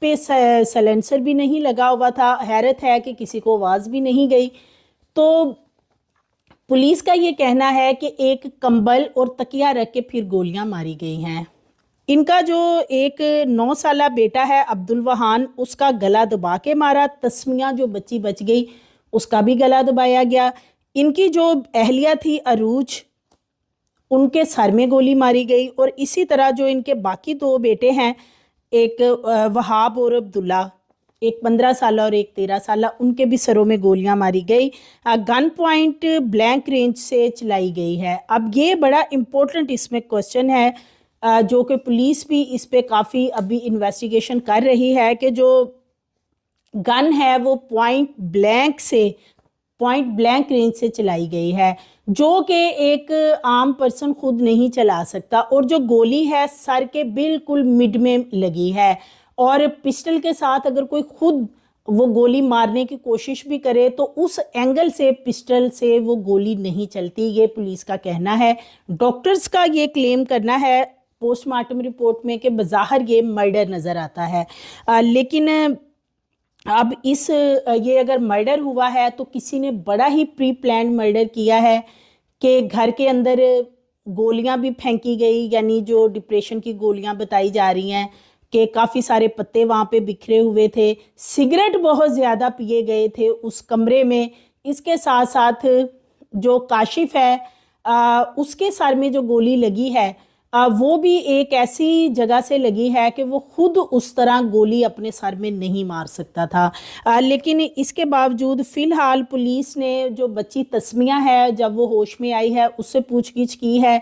پہ سلنسر بھی نہیں لگا ہوا تھا. حیرت ہے کہ کسی کو آواز بھی نہیں گئی. تو پولیس کا یہ کہنا ہے کہ ایک کمبل اور تکیہ رکھ کے پھر گولیاں ماری گئی ہیں. ان کا جو ایک 9 سالہ بیٹا ہے عبدالوہان، اس کا گلا دبا کے مارا. تسمیہ جو بچی بچ گئی اس کا بھی گلا دبایا گیا. ان کی جو اہلیہ تھی عروج، ان کے سر میں گولی ماری گئی. اور اسی طرح جو ان کے باقی 2 بیٹے ہیں، ایک وہاب اور عبداللہ، ایک 15 سالہ اور ایک 13 سالہ، ان کے بھی سروں میں گولیاں ماری گئی. گن پوائنٹ بلینک رینج سے چلائی گئی ہے. اب یہ بڑا امپورٹنٹ اس میں کوسچن ہے جو کہ پولیس بھی اس پہ کافی ابھی انویسٹیگیشن کر رہی ہے کہ جو گن ہے وہ پوائنٹ بلینک رینج سے چلائی گئی ہے، جو کہ ایک عام پرسن خود نہیں چلا سکتا. اور جو گولی ہے سر کے بالکل مڈ میں لگی ہے، اور پسٹل کے ساتھ اگر کوئی خود وہ گولی مارنے کی کوشش بھی کرے تو اس اینگل سے پسٹل سے وہ گولی نہیں چلتی. یہ پولیس کا کہنا ہے. ڈاکٹرز کا یہ کلیم کرنا ہے پوسٹ مارٹم رپورٹ میں کہ بظاہر یہ مرڈر نظر آتا ہے. لیکن اب یہ اگر مرڈر ہوا ہے تو کسی نے بڑا ہی پری پلانڈ مرڈر کیا ہے کہ گھر کے اندر گولیاں بھی پھینکی گئی، یعنی جو ڈپریشن کی گولیاں بتائی جا رہی ہیں کہ کافی سارے پتے وہاں پہ بکھرے ہوئے تھے. سگریٹ بہت زیادہ پیے گئے تھے اس کمرے میں. اس کے ساتھ ساتھ جو کاشف ہے اس کے سر میں جو گولی لگی ہے وہ بھی ایک ایسی جگہ سے لگی ہے کہ وہ خود اس طرح گولی اپنے سر میں نہیں مار سکتا تھا. لیکن اس کے باوجود فی الحال پولیس نے جو بچی تسمیہ ہے، جب وہ ہوش میں آئی ہے اس سے پوچھ گچھ کی ہے.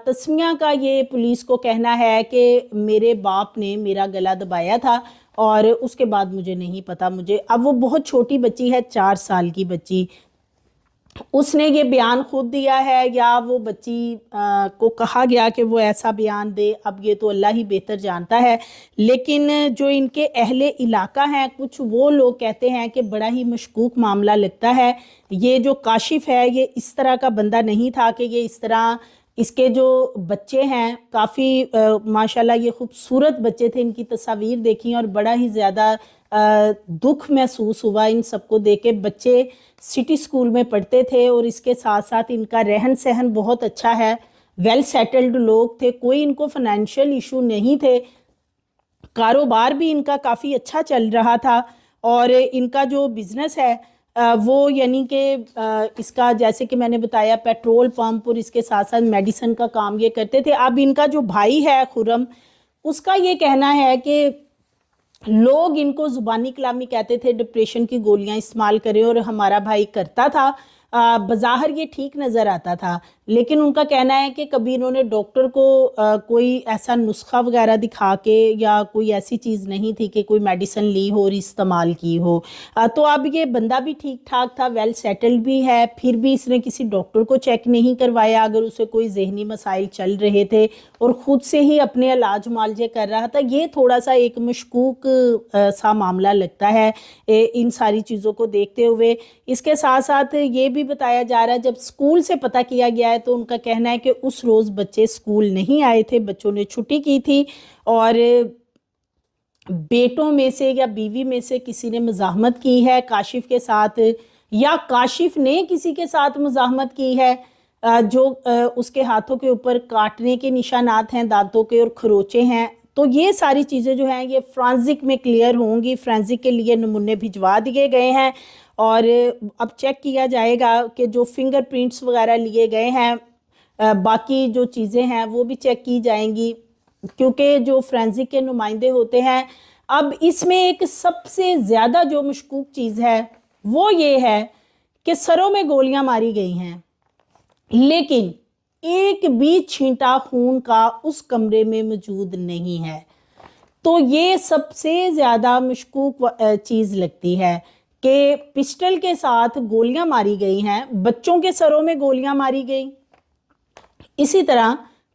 تسمیہ کا یہ پولیس کو کہنا ہے کہ میرے باپ نے میرا گلا دبایا تھا اور اس کے بعد مجھے نہیں پتا. اب وہ بہت چھوٹی بچی ہے، 4 سال کی بچی، اس نے یہ بیان خود دیا ہے یا وہ بچی کو کہا گیا کہ وہ ایسا بیان دے، اب یہ تو اللہ ہی بہتر جانتا ہے. لیکن جو ان کے اہل علاقہ ہیں کچھ، وہ لوگ کہتے ہیں کہ بڑا ہی مشکوک معاملہ لگتا ہے. یہ جو کاشف ہے یہ اس طرح کا بندہ نہیں تھا کہ یہ اس طرح، اس کے جو بچے ہیں کافی ماشاءاللہ یہ خوبصورت بچے تھے. ان کی تصاویر دیکھی اور بڑا ہی زیادہ دکھ محسوس ہوا ان سب کو دیکھ کے. بچے سٹی سکول میں پڑھتے تھے اور اس کے ساتھ ساتھ ان کا رہن سہن بہت اچھا ہے، ویل سیٹلڈ لوگ تھے، کوئی ان کو فائنینشیل ایشو نہیں تھے، کاروبار بھی ان کا کافی اچھا چل رہا تھا. اور ان کا جو بزنس ہے وہ یعنی کہ اس کا جیسے کہ میں نے بتایا پیٹرول پمپ اور اس کے ساتھ ساتھ میڈیسن کا کام یہ کرتے تھے. اب ان کا جو بھائی ہے خرم، اس کا یہ کہنا ہے کہ لوگ ان کو زبانی کلامی کہتے تھے ڈپریشن کی گولیاں استعمال کریں، اور ہمارا بھائی کرتا تھا. بظاہر یہ ٹھیک نظر آتا تھا، لیکن ان کا کہنا ہے کہ کبھی انہوں نے ڈاکٹر کو کوئی ایسا نسخہ وغیرہ دکھا کے یا کوئی ایسی چیز نہیں تھی کہ کوئی میڈیسن لی ہو اور استعمال کی ہو. تو اب یہ بندہ بھی ٹھیک ٹھاک تھا، ویل سیٹلڈ بھی ہے، پھر بھی اس نے کسی ڈاکٹر کو چیک نہیں کروایا اگر اسے کوئی ذہنی مسائل چل رہے تھے، اور خود سے ہی اپنے علاج معالجے کر رہا تھا. یہ تھوڑا سا ایک مشکوک سا معاملہ لگتا ہے ان ساری چیزوں کو دیکھتے ہوئے. اس کے ساتھ ساتھ یہ بھی بتایا جا رہا ہے جب اسکول سے پتہ کیا گیا ہے تو ان کا کہنا ہے کہ اس روز بچے اسکول نہیں آئے تھے، بچوں نے چھٹی کی تھی، اور بیٹوں میں سے یا بیوی میں سے کسی نے مزاحمت کی ہے کاشف کے ساتھ، یا کاشف نے کسی کے ساتھ مزاحمت کی ہے. جو اس کے ہاتھوں کے اوپر کاٹنے کے نشانات ہیں، دانتوں کے اور کھروچے ہیں. تو یہ ساری چیزیں جو ہیں یہ فرانزک میں کلیئر ہوں گی. فرانزک کے لیے نمونے بھجوا دیے گئے ہیں اور اب چیک کیا جائے گا کہ جو فنگر پرنٹس وغیرہ لیے گئے ہیں، باقی جو چیزیں ہیں وہ بھی چیک کی جائیں گی، کیونکہ جو فرانزک کے نمائندے ہوتے ہیں. اب اس میں ایک سب سے زیادہ جو مشکوک چیز ہے وہ یہ ہے کہ سروں میں گولیاں ماری گئی ہیں، لیکن ایک بھی چھینٹا خون کا اس کمرے میں موجود نہیں ہے. تو یہ سب سے زیادہ مشکوک چیز لگتی ہے کہ پسٹل کے ساتھ گولیاں ماری گئی ہیں، بچوں کے سروں میں گولیاں ماری گئی، اسی طرح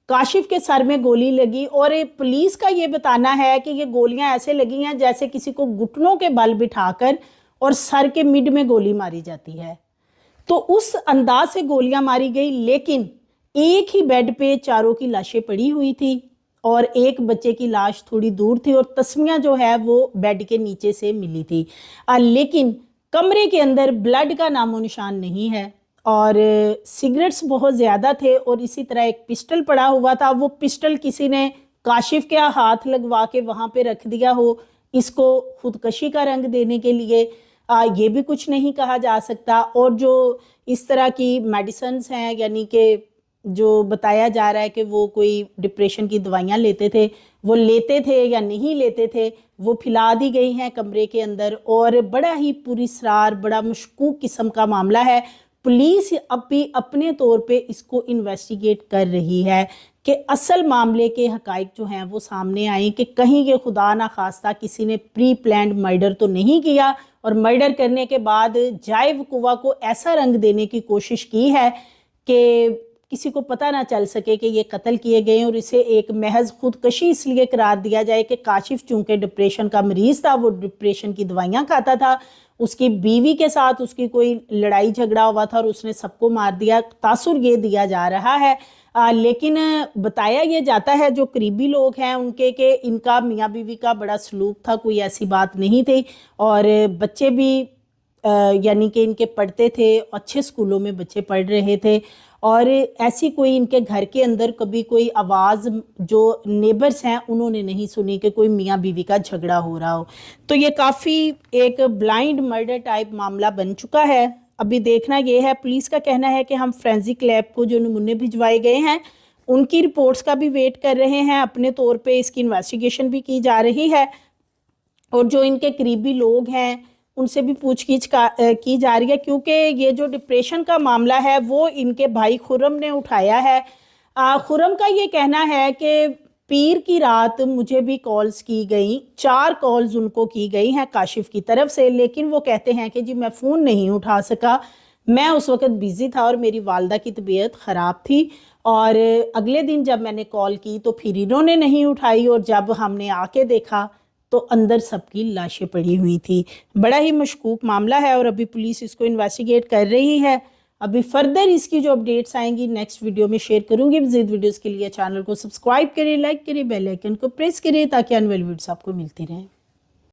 کاشف کے سر میں گولی لگی، اور پولیس کا یہ بتانا ہے کہ یہ گولیاں ایسے لگی ہیں جیسے کسی کو گھٹنوں کے بل بٹھا کر اور سر کے مڈ میں گولی ماری جاتی ہے. تو اس انداز سے گولیاں ماری گئی، لیکن ایک ہی بیڈ پہ چاروں کی لاشیں پڑی ہوئی تھی اور ایک بچے کی لاش تھوڑی دور تھی اور تسمیہ جو ہے وہ بیڈ کے نیچے سے ملی تھی، لیکن کمرے کے اندر بلڈ کا نام و نشان نہیں ہے، اور سگریٹس بہت زیادہ تھے، اور اسی طرح ایک پسٹل پڑا ہوا تھا، وہ پسٹل کسی نے کاشف کے ہاتھ لگوا کے وہاں پہ رکھ دیا ہو اس کو خودکشی کا رنگ دینے کے لیے، یہ بھی کچھ نہیں کہا جا سکتا۔ اور جو اس طرح کی میڈیسنز ہیں، یعنی کہ جو بتایا جا رہا ہے کہ وہ کوئی ڈپریشن کی دوائیاں لیتے تھے، وہ لیتے تھے یا نہیں لیتے تھے، وہ پھیلا دی گئی ہیں کمرے کے اندر، اور بڑا ہی پراسرار بڑا مشکوک قسم کا معاملہ ہے۔ پولیس اب بھی اپنے طور پہ اس کو انویسٹیگیٹ کر رہی ہے کہ اصل معاملے کے حقائق جو ہیں وہ سامنے آئیں، کہ کہیں یہ خدا نخواستہ کسی نے پری پلانڈ مرڈر تو نہیں کیا، اور مرڈر کرنے کے بعد جائے وقوع کو ایسا رنگ دینے کی کوشش کی ہے کہ کسی کو پتہ نہ چل سکے کہ یہ قتل کیے گئے، اور اسے ایک محض خودکشی اس لیے قرار دیا جائے کہ کاشف چونکہ ڈپریشن کا مریض تھا، وہ ڈپریشن کی دوائیاں کھاتا تھا، اس کی بیوی کے ساتھ اس کی کوئی لڑائی جھگڑا ہوا تھا اور اس نے سب کو مار دیا، تاثر یہ دیا جا رہا ہے۔ لیکن بتایا یہ جاتا ہے جو قریبی لوگ ہیں ان کے، کہ ان کا میاں بیوی کا بڑا سلوک تھا، کوئی ایسی بات نہیں تھی، اور بچے بھی یعنی کہ ان کے پڑھتے تھے، اچھے سکولوں میں بچے پڑھ رہے تھے، اور ایسی کوئی ان کے گھر کے اندر کبھی کوئی آواز جو نیبرز ہیں انہوں نے نہیں سنی کہ کوئی میاں بیوی کا جھگڑا ہو رہا ہو۔ تو یہ کافی ایک بلائنڈ مرڈر ٹائپ معاملہ بن چکا ہے۔ ابھی دیکھنا یہ ہے، پولیس کا کہنا ہے کہ ہم فورینزک لیب کو جو نمونے بھجوائے گئے ہیں ان کی رپورٹس کا بھی ویٹ کر رہے ہیں، اپنے طور پہ اس کی انویسٹیگیشن بھی کی جا رہی ہے، اور جو ان کے قریبی لوگ ہیں ان سے بھی پوچھ گچھ کی جا رہی ہے، کیونکہ یہ جو ڈپریشن کا معاملہ ہے وہ ان کے بھائی خرم نے اٹھایا ہے۔ خرم کا یہ کہنا ہے کہ پیر کی رات مجھے بھی کالز کی گئیں، 4 کالز ان کو کی گئی ہیں کاشف کی طرف سے، لیکن وہ کہتے ہیں کہ جی میں فون نہیں اٹھا سکا، میں اس وقت بیزی تھا اور میری والدہ کی طبیعت خراب تھی، اور اگلے دن جب میں نے کال کی تو پھر انہوں نے نہیں اٹھائی، اور جب ہم نے آ کے دیکھا تو اندر سب کی لاشیں پڑی ہوئی تھی۔ بڑا ہی مشکوک معاملہ ہے، اور ابھی پولیس اس کو انویسٹیگیٹ کر رہی ہے۔ ابھی فردر اس کی جو اپڈیٹس آئیں گی نیکسٹ ویڈیو میں شیئر کروں گی۔ مزید ویڈیوز کے لیے چینل کو سبسکرائب کریں، لائک کریں، بیل آئیکن کو پریس کریں تاکہ آنے والی ویڈیوز آپ کو ملتی رہیں۔